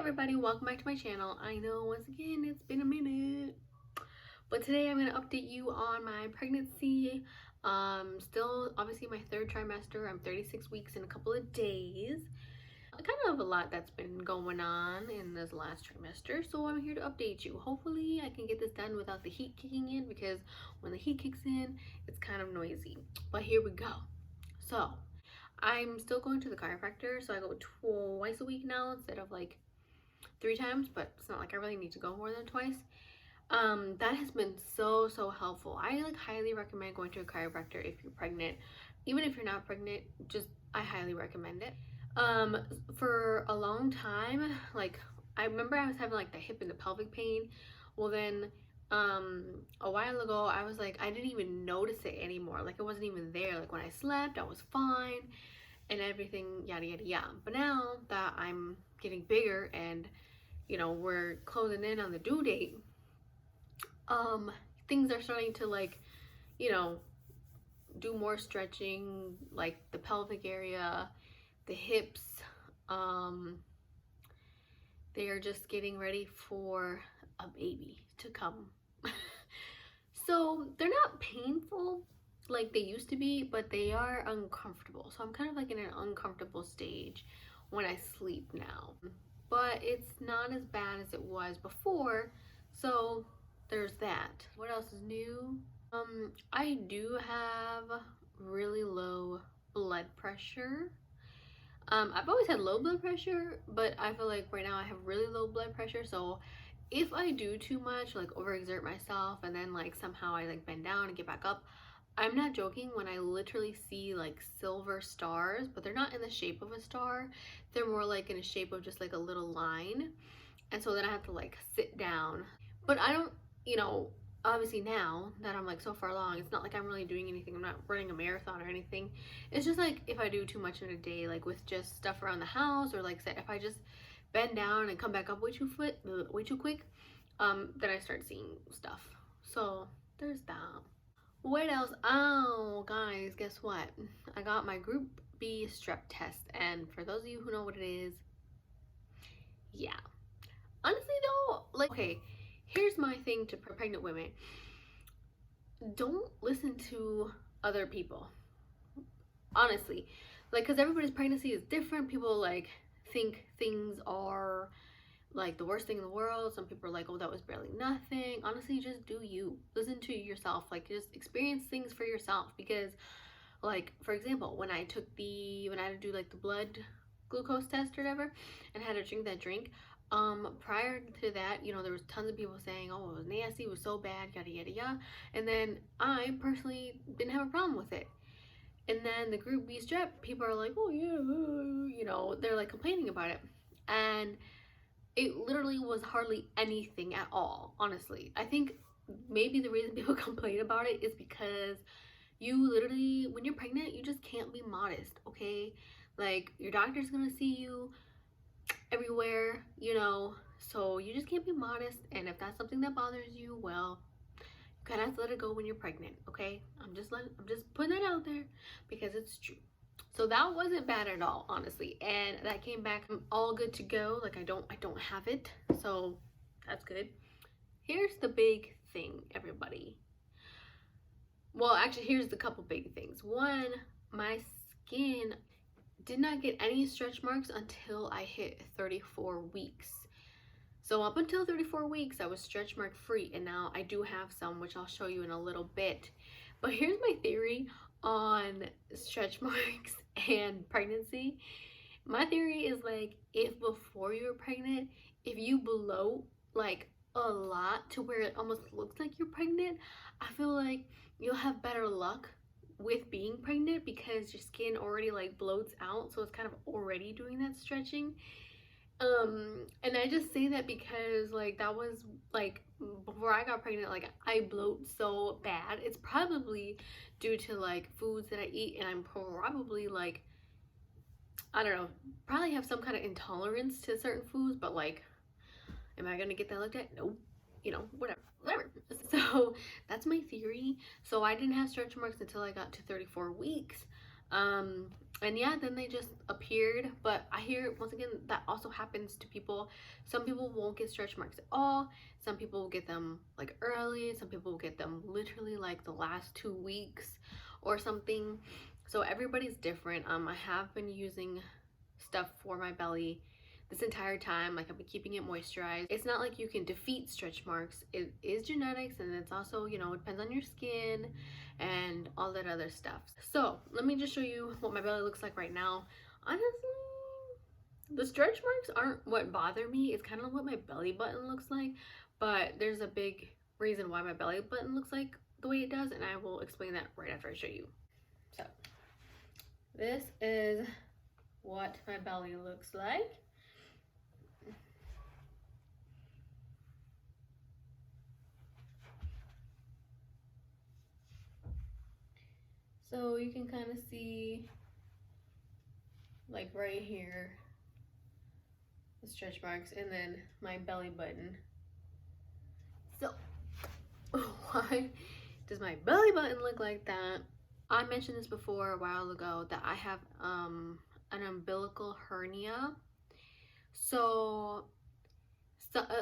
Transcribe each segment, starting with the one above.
everybody, welcome back to my channel. I know once again it's been a minute, but today I'm going to update you on my pregnancy. Still obviously my third trimester. I'm 36 weeks in a couple of days. Kind of a lot that's been going on in this last trimester, so I'm here to update you. Hopefully I can get this done without the heat kicking in, because when the heat kicks in it's kind of noisy. But here we go. So I'm still going to the chiropractor, so I go twice a week now instead of like 3 times, but it's not like I really need to go more than twice. That has been so helpful. I like highly recommend going to a chiropractor if you're pregnant. Even if you're not pregnant, just I highly recommend it. For a long time, like I remember I was having like the hip and the pelvic pain. Well then a while ago I was like, I didn't even notice it anymore. Like it wasn't even there. Like when I slept I was fine and everything, yada yada yada. But now that I'm getting bigger and you know we're closing in on the due date, things are starting to like, you know, do more stretching, like the pelvic area, the hips. They are just getting ready for a baby to come. So they're not painful like they used to be, but they are uncomfortable. So I'm kind of like in an uncomfortable stage when I sleep now. But it's not as bad as it was before. So there's that. What else is new? I do have really low blood pressure. I've always had low blood pressure, but I feel like right now I have really low blood pressure. So if I do too much, like overexert myself and then like somehow I like bend down and get back up, I'm not joking when I literally see like silver stars, but they're not in the shape of a star. They're more like in a shape of just like a little line. And so then I have to like sit down. But I don't, you know, obviously now that I'm like so far along, it's not like I'm really doing anything. I'm not running a marathon or anything. It's just like if I do too much in a day, like with just stuff around the house, or like say if I just bend down and come back up way too quick, then I start seeing stuff. So there's that. What else? Oh, guys, guess what? I got my Group B strep test, and for those of you who know what it is, yeah. Honestly, though, like, okay, here's my thing to pregnant women. Don't listen to other people. Honestly, like, because everybody's pregnancy is different. People, like, think things are like the worst thing in the world. Some people are like, oh, that was barely nothing. Honestly, just do you. Listen to yourself. Like, just experience things for yourself. Because, like, for example, when I had to do like the blood glucose test or whatever, and had to drink that drink, prior to that, you know, there was tons of people saying, oh, it was nasty, it was so bad, yada yada yada. And then I personally didn't have a problem with it. And then the Group B strep, people are like, oh yeah, you know, they're like complaining about it. And it literally was hardly anything at all, honestly. I think maybe the reason people complain about it is because you literally, when you're pregnant, you just can't be modest, okay? Like, your doctor's gonna see you everywhere, you know, so you just can't be modest. And if that's something that bothers you, well, you kind of have to let it go when you're pregnant, okay? I'm just putting that out there because it's true. So that wasn't bad at all, honestly, and that came back all good to go. Like I don't have it, so that's good. Here's the big thing, everybody. Well, actually, here's the couple big things. One, my skin did not get any stretch marks until I hit 34 weeks. So up until 34 weeks, I was stretch mark free, and now I do have some, which I'll show you in a little bit. But here's my theory on stretch marks and pregnancy. My theory is like, if before you're pregnant, if you bloat like a lot to where it almost looks like you're pregnant, I feel like you'll have better luck with being pregnant because your skin already like bloats out, so it's kind of already doing that stretching. And I just say that because like that was like before I got pregnant, like I bloat so bad. It's probably due to like foods that I eat, and I'm probably like, I don't know, probably have some kind of intolerance to certain foods, but like, am I gonna get that looked at? Nope. You know, whatever. So that's my theory. So I didn't have stretch marks until I got to 34 weeks. And yeah, then they just appeared. But I hear, once again, that also happens to people. Some people won't get stretch marks at all. Some people will get them like early. Some people will get them literally like the last 2 weeks or something. So everybody's different. I have been using stuff for my belly this entire time. Like, I've been keeping it moisturized. It's not like you can defeat stretch marks. It is genetics, and it's also, you know, it depends on your skin and all that other stuff. So let me just show you what my belly looks like right now. Honestly, the stretch marks aren't what bother me. It's kind of what my belly button looks like, but there's a big reason why my belly button looks like the way it does, and I will explain that right after I show you. So this is what my belly looks like. So you can kind of see, like right here, the stretch marks, and then my belly button. So why does my belly button look like that? I mentioned this before a while ago that I have an umbilical hernia. So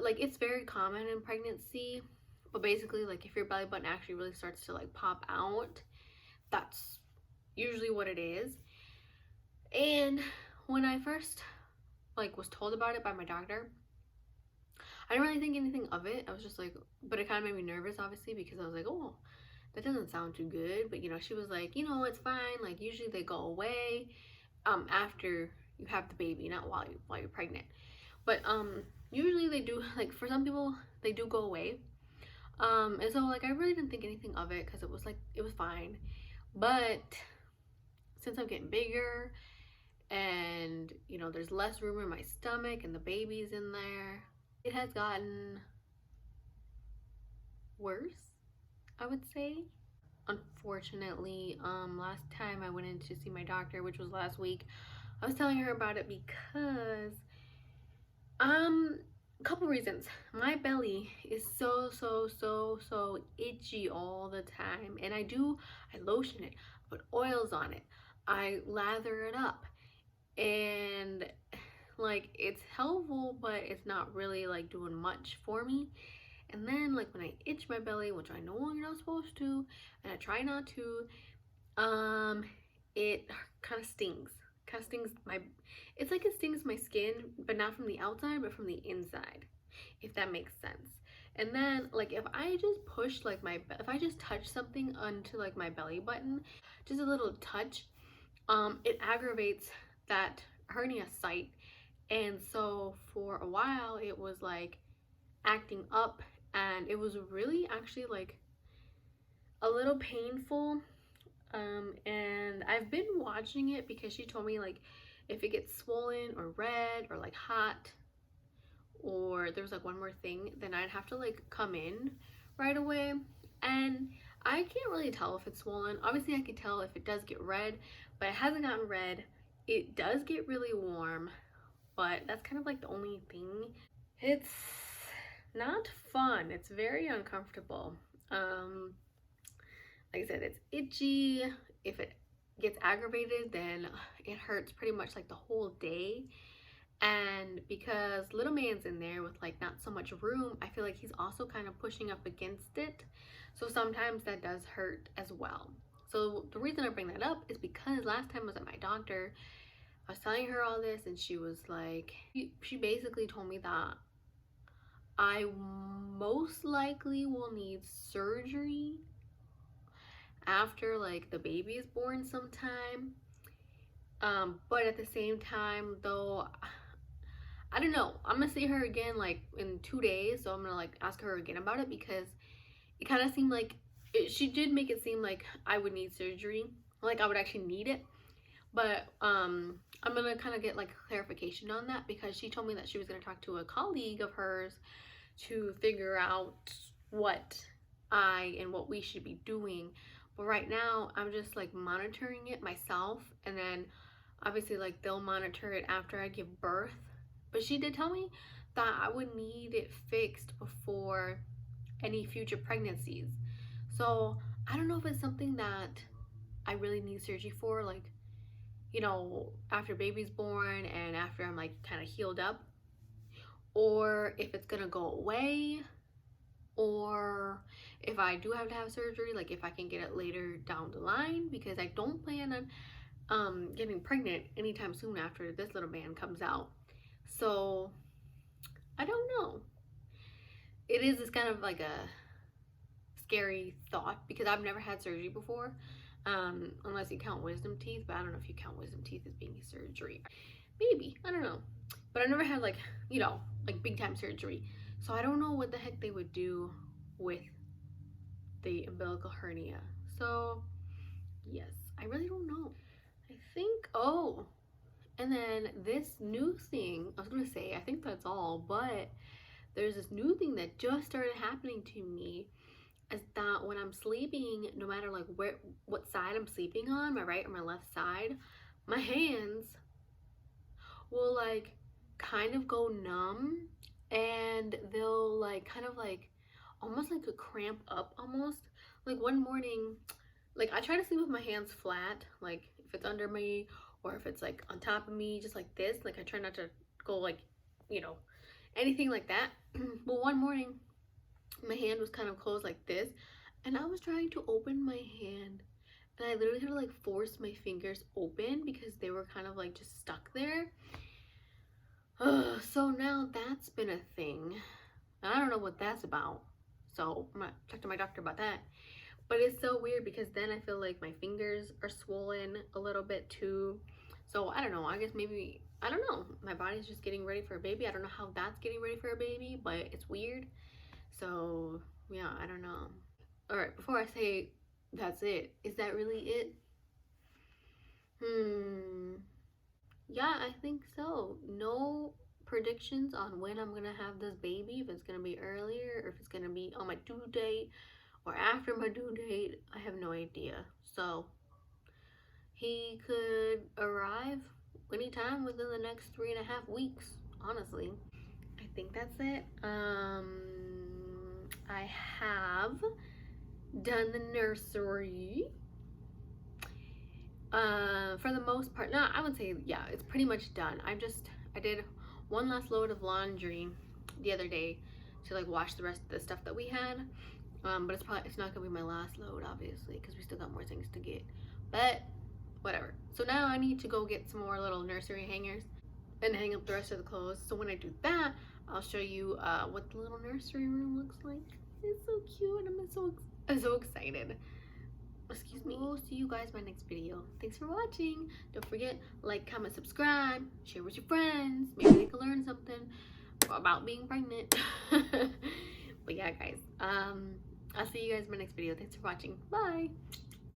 like, it's very common in pregnancy, but basically, like, if your belly button actually really starts to like pop out, that's usually what it is. And when I first like was told about it by my doctor, I didn't really think anything of it. I was just like, but it kind of made me nervous, obviously, because I was like, oh, that doesn't sound too good. But you know, she was like, you know, it's fine. Like, usually they go away after you have the baby, not while you're pregnant. But usually they do, like, for some people they do go away. And so, like, I really didn't think anything of it because it was like, it was fine. But since I'm getting bigger and, you know, there's less room in my stomach and the baby's in there, it has gotten worse, I would say. Unfortunately, last time I went in to see my doctor, which was last week, I was telling her about it because a couple reasons. My belly is so itchy all the time, and I lotion it, put oils on it, I lather it up, and like, it's helpful, but it's not really like doing much for me. And then, like, when I itch my belly, which I know you're not supposed to, and I try not to, it kind of stings. It's like it stings my skin, but not from the outside, but from the inside, if that makes sense. And then, like, if I just push, like, if I just touch something onto, like, my belly button, just a little touch, it aggravates that hernia site. And so for a while, it was like acting up, and it was really actually like a little painful. And I've been watching it because she told me, like, if it gets swollen or red or like hot, or there's like one more thing, then I'd have to like come in right away. And I can't really tell if it's swollen. Obviously I could tell if it does get red, but it hasn't gotten red. It does get really warm, but that's kind of like the only thing. It's not fun. It's very uncomfortable. Like I said, it's itchy. If it gets aggravated, then it hurts pretty much like the whole day. And because little man's in there with like not so much room, I feel like he's also kind of pushing up against it. So sometimes that does hurt as well. So the reason I bring that up is because last time I was at my doctor, I was telling her all this, and she was like, she basically told me that I most likely will need surgery after like the baby is born sometime. But at the same time, though, I don't know, I'm gonna see her again like in 2 days, so I'm gonna like ask her again about it, because it kind of seemed like she did make it seem like I would need surgery, like I would actually need it. But I'm gonna kind of get like clarification on that, because she told me that she was gonna talk to a colleague of hers to figure out what what we should be doing. But right now I'm just like monitoring it myself, and then obviously like they'll monitor it after I give birth. But she did tell me that I would need it fixed before any future pregnancies. So I don't know if it's something that I really need surgery for. Like, you know, after baby's born and after I'm like kind of healed up, or if it's gonna go away, or if I do have to have surgery, like if I can get it later down the line, because I don't plan on getting pregnant anytime soon after this little man comes out. So I don't know. It is this kind of like a scary thought because I've never had surgery before, unless you count wisdom teeth, but I don't know if you count wisdom teeth as being surgery. Maybe, I don't know. But I never had like, you know, like big time surgery. So I don't know what the heck they would do with the umbilical hernia. So yes, I really don't know. I think, oh, and then this new thing, I was gonna say, I think that's all, but there's this new thing that just started happening to me is that when I'm sleeping, no matter like what side I'm sleeping on, my right or my left side, my hands will like kind of go numb and they'll like kind of like almost like a cramp up almost. Like one morning, like I try to sleep with my hands flat, like if it's under me or if it's like on top of me, just like this. Like I try not to go like, you know, anything like that. But one morning, my hand was kind of closed like this, and I was trying to open my hand, and I literally had to like force my fingers open because they were kind of like just stuck there. So now that's been a thing. I don't know what that's about. So I'm gonna talk to my doctor about that. But it's so weird because then I feel like my fingers are swollen a little bit too. So I don't know. I guess maybe, I don't know. My body's just getting ready for a baby. I don't know how that's getting ready for a baby, but it's weird. So yeah, I don't know. All right, before I say that's it, is that really it? Yeah, I think so. No predictions on when I'm gonna have this baby, if it's gonna be earlier or if it's gonna be on my due date or after my due date. I have no idea. So he could arrive anytime within the next 3.5 weeks, honestly. I think that's it. I have done the nursery. For the most part, no, I would say, yeah, it's pretty much done. I did one last load of laundry the other day to like wash the rest of the stuff that we had. But it's not gonna be my last load, obviously, because we still got more things to get. But whatever. So now I need to go get some more little nursery hangers and hang up the rest of the clothes. So when I do that, I'll show you what the little nursery room looks like. It's so cute. I'm so excited. Excuse me. We'll see you guys in my next video. Thanks for watching. Don't forget, like, comment, subscribe, share with your friends. Maybe they can learn something about being pregnant. But yeah, guys, I'll see you guys in my next video. Thanks for watching. Bye.